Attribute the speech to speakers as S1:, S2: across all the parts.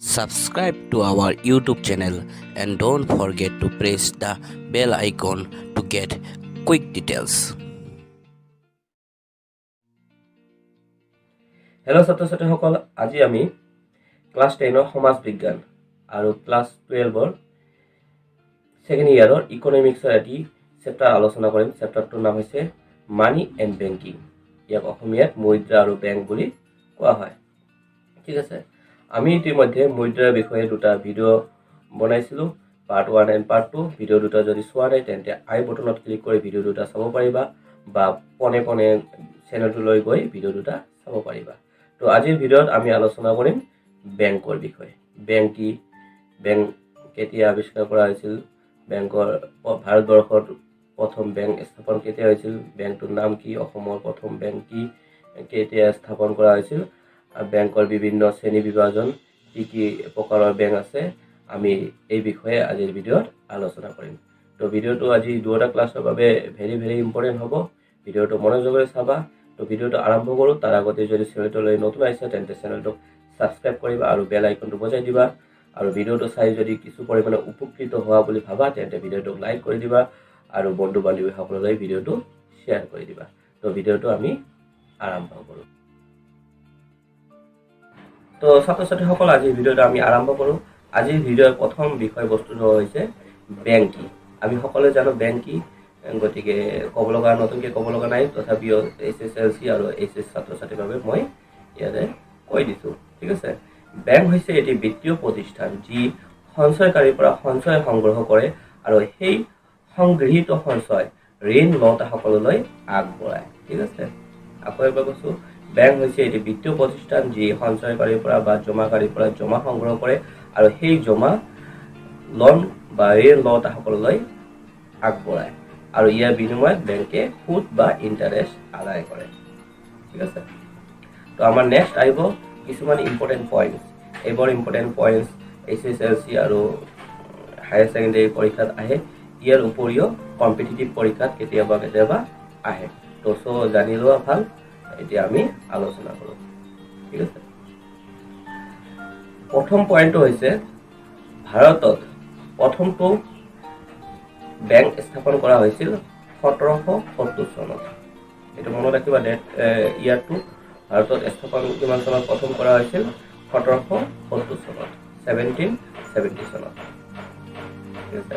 S1: Subscribe to our YouTube channel and don't forget to press the bell icon to get quick details.
S2: Hello ছাত্ৰ-ছাত্ৰীসকল, আজি আমি class 10 সমাজ বিজ্ঞান আৰু class 12 second ইয়াৰৰ ইকনমিক্সৰ এটি চেপ্টাৰ আলোচনা কৰিম। চেপ্টাৰটোৰ নাম হৈছে মানি এণ্ড বেংকিং। ইয়াক অসমীয়াত মুদ্ৰা আৰু বেংক বুলি কোৱা হয়। ঠিক আছে, আমি ইতিমধ্যে মুদ্ৰাৰ বিষয়ে দুটা ভিডিঅ' বনাইছিলোঁ, পাৰ্ট 1 এণ্ড পাৰ্ট 2। ভিডিঅ' দুটা যদি চোৱা নাই তেন্তে আই বটনত ক্লিক কৰি ভিডিঅ' দুটা চাব পাৰিবা বা পনে পনে চেনেলটোলৈ গৈ ভিডিঅ' দুটা চাব পাৰিবা। তো আজিৰ ভিডিঅ'ত আমি আলোচনা কৰিম বেংকৰ বিষয়ে। বেংক কি, বেংক কেতিয়া আৱিষ্কাৰ কৰা হৈছিল, বেংকৰ ভাৰতবৰ্ষৰ প্ৰথম বেংক স্থাপন কেতিয়া হৈছিল, বেংকটোৰ নাম কি, অসমৰ প্ৰথম বেংক কি, কেতিয়া স্থাপন কৰা হৈছিল, বেংকৰ বিভিন্ন শ্ৰেণী বিভাজন, কি কি প্ৰকাৰৰ বেংক আছে, আমি এই বিষয়ে আজিৰ ভিডিঅ'ত আলোচনা কৰিম। তো ভিডিঅ'টো আজি দুটা ক্লাছৰ বাবে ভেৰি ইম্পৰ্টেণ্ট হ'ব। ভিডিঅ'টো মনোযোগেৰে চাবা। তো ভিডিঅ'টো আৰম্ভ কৰোঁ। তাৰ আগতে যদি চেনেলটোলৈ নতুন আহিছে তেন্তে চেনেলটোক ছাবস্ক্ৰাইব কৰিবা আৰু বেল আইকনটো বজাই দিবা। আৰু ভিডিঅ'টো চাই যদি কিছু পৰিমাণে উপকৃত হোৱা বুলি ভাবা তেন্তে ভিডিঅ'টোক লাইক কৰি দিবা আৰু বন্ধু বান্ধৱীসকললৈ ভিডিঅ'টো শ্বেয়াৰ কৰি দিবা। তো ভিডিঅ'টো আমি আৰম্ভ কৰোঁ। তো ছাত্ৰ-ছাত্ৰীসকল, আজিৰ ভিডিঅ'টো আমি আৰম্ভ কৰোঁ। আজিৰ ভিডিঅ'ৰ প্ৰথম বিষয়বস্তুটো হৈছে বেংক কি। আমি সকলোৱে জানো বেংক কি, গতিকে ক'ব লগা নতুনকৈ ক'ব লগা নাই। তথাপিও SSLC আৰু HS ছাত্ৰ-ছাত্ৰীৰ বাবে মই ইয়াতে কৈ দিছোঁ। ঠিক আছে, বেংক হৈছে এটি বিত্তীয় প্ৰতিষ্ঠান যি সঞ্চয়কাৰীৰ পৰা সঞ্চয় সংগ্ৰহ কৰে আৰু সেই সংগৃহীত সঞ্চয় ঋণ লওঁতাসকললৈ আগবঢ়ায়। ঠিক আছে, আকৌ এবাৰ কৈছোঁ, বেংক হৈছে এটি বিত্তীয় প্ৰতিষ্ঠান যি সঞ্চয়কাৰীৰ পৰা বা জমাকাৰীৰ পৰা জমা সংগ্ৰহ কৰে আৰু সেই জমা লোন বা ঋণ লওঁতাসকললৈ আগবঢ়ায় আৰু ইয়াৰ বিনিময়ত বেংকে সুদ বা ইণ্টাৰেষ্ট আদায় কৰে। ঠিক আছে, তো আমাৰ নেক্সট আহিব কিছুমান ইম্পৰ্টেণ্ট পইণ্টছ। এইবোৰ ইম্পৰ্টেণ্ট পইণ্টছ SSLC আৰু হায়াৰ ছেকেণ্ডেৰী পৰীক্ষাত আহে। ইয়াৰ উপৰিও কম্পিটিটিভ পৰীক্ষাত কেতিয়াবা আহে। তো জানি লোৱা ভাল। এতিয়া আমি আলোচনা কৰোঁ। ঠিক আছে, প্ৰথম পইণ্টটো হৈছে ভাৰতত প্ৰথমটো বেংক স্থাপন কৰা হৈছিল 1770 চনত। এইটো মনত ৰাখিবা, ইয়াৰটো ভাৰতত স্থাপন কিমান চনত প্ৰথম কৰা হৈছিল? 1770 চনত, 1770 চনত। ঠিক আছে,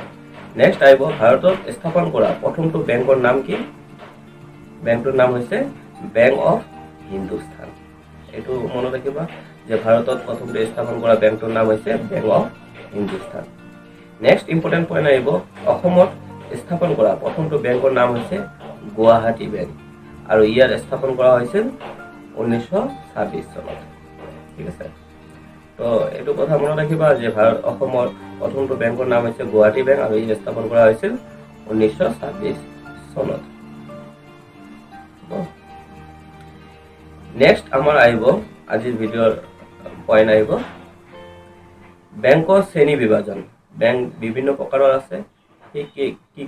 S2: নেক্সট আহিব ভাৰতত স্থাপন কৰা প্ৰথমটো বেংকৰ নাম কি? বেংকটোৰ নাম হৈছে বেংক অফ হিন্দুস্তান। এইটো মনত ৰাখিবা যে ভাৰতত প্ৰথমটো স্থাপন কৰা বেংকটোৰ নাম হৈছে bank of Hindustan. Next important point আহিব, অসমত স্থাপন কৰা প্ৰথমটো বেংকৰ নাম হৈছে গুৱাহাটী বেংক আৰু ইয়াৰ স্থাপন কৰা হৈছিল 1926 চনত। ঠিক আছে, তো এইটো কথা মনত ৰাখিবা যে অসমৰ প্ৰথমটো বেংকৰ নাম হৈছে গুৱাহাটী বেংক আৰু ই স্থাপন কৰা হৈছিল 1926 চনত। নেক্সট আমাৰ আহিব আজিৰ ভিডিঅ'ৰ পইণ্ট আহিব বেংকৰ শ্ৰেণী বিভাজন। বেংক বিভিন্ন প্ৰকাৰৰ আছে। কি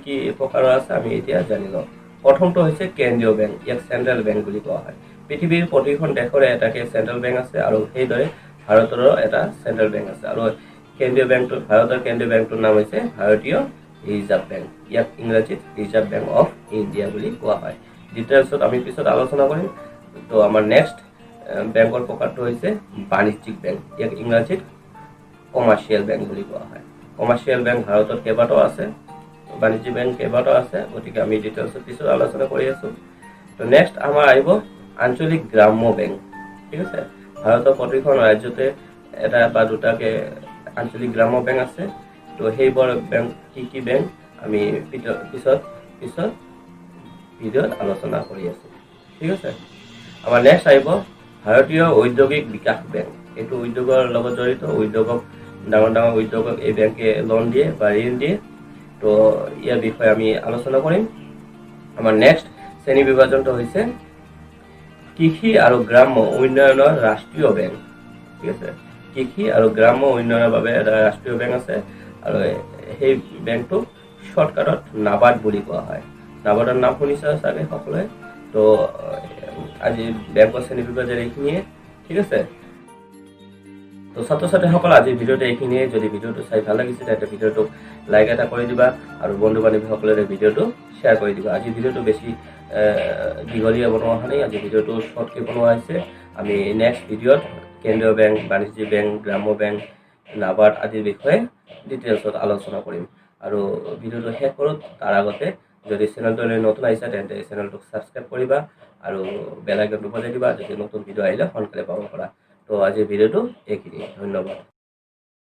S2: কি প্ৰকাৰৰ আছে আমি এতিয়া জানি লওঁ। প্ৰথমটো হৈছে কেন্দ্ৰীয় বেংক। ইয়াক চেন্ট্ৰেল বেংক বুলি কোৱা হয়। পৃথিৱীৰ প্ৰতিখন দেশৰে এটাকে চেন্ট্ৰেল বেংক আছে আৰু সেইদৰে ভাৰতৰো এটা চেন্ট্ৰেল বেংক আছে। আৰু কেন্দ্ৰীয় বেংকটো, ভাৰতৰ কেন্দ্ৰীয় বেংকটোৰ নাম হৈছে ভাৰতীয় ৰিজাৰ্ভ বেংক। ইয়াক ইংৰাজীত ৰিজাৰ্ভ বেংক অফ ইণ্ডিয়া বুলি কোৱা হয়। ডিটেইলছত আমি পিছত আলোচনা কৰিম। তো আমাৰ নেক্সট বেংকৰ প্ৰকাৰটো হৈছে বাণিজ্যিক বেংক। ইয়াক ইংৰাজীত কমাৰ্চিয়েল বেংক বুলি কোৱা হয়। কমাৰ্চিয়েল বেংক ভাৰতত কেইবাটাও আছে, বাণিজ্যিক বেংক কেইবাটাও আছে, গতিকে আমি ডিটেইলছত পিছত আলোচনা কৰি আছোঁ। তো নেক্সট আমাৰ আহিব আঞ্চলিক গ্ৰাম্য বেংক। ঠিক আছে, ভাৰতৰ প্ৰতিখন ৰাজ্যতে এটা বা দুটাকে আঞ্চলিক গ্ৰাম্য বেংক আছে। তো সেইবোৰ বেংক কি বেংক আমি পিছত ভিডিঅ'ত আলোচনা কৰি আছোঁ। ঠিক আছে, আমাৰ নেক্সট আহিব ভাৰতীয় ঔদ্যোগিক বিকাশ বেংক। এইটো উদ্যোগৰ লগত জড়িত। উদ্যোগক, ডাঙৰ উদ্যোগক এই বেংকে লোন দিয়ে বা ঋণ দিয়ে। তো ইয়াৰ বিষয়ে আমি আলোচনা কৰিম। আমাৰ নেক্সট শ্ৰেণী বিভাজনটো হৈছে কৃষি আৰু গ্ৰাম্য উন্নয়নৰ ৰাষ্ট্ৰীয় বেংক। ঠিক আছে, কৃষি আৰু গ্ৰাম্য উন্নয়নৰ বাবে এটা ৰাষ্ট্ৰীয় বেংক আছে আৰু সেই বেংকটোক শ্বৰ্টকাটত নাবাৰ্ড বুলি কোৱা হয়। নাবাৰ্ডৰ নাম শুনিছা চাগে সকলোৱে। তো আজি বেংকৰ শ্ৰেণী বিভাজন এইখিনিয়ে। ঠিক আছে, তো ছাত্ৰ ছাত্ৰীসকল আজিৰ ভিডিঅ'টো এইখিনিয়ে যদি ভিডিঅ'টো চাই ভাল লাগিছে তেন্তে ভিডিঅ'টোক লাইক এটা কৰি দিবা আৰু বন্ধু বান্ধৱীসকলেৰে ভিডিঅ'টো শ্বেয়াৰ কৰি দিবা আজিৰ ভিডিঅ'টো বেছি দীঘলীয়া বনোৱা হোৱা নাই আজিৰ ভিডিঅ'টো শ্বৰ্টকৈ বনোৱা হৈছে আমি নেক্সট ভিডিঅ'ত কেন্দ্ৰীয় বেংক বাণিজ্যিক বেংক গ্ৰাম্য বেংক নাবাৰ্ড আদিৰ বিষয়ে ডিটেইলছত আলোচনা কৰিম আৰু ভিডিঅ'টো শেষ কৰোঁ তাৰ আগতে যদি চেনেলটোলৈ নতুন আহিছা তেন্তে চেনেলটোক ছাবস্ক্ৰাইব কৰিবা আৰু বেল আইকনটো বজাই দিবা যাতে নতুন ভিডিঅ' আহিলে সোনকালে পাব পাৰা তো আজিৰ ভিডিঅ'টো এইখিনিয়ে ধন্যবাদ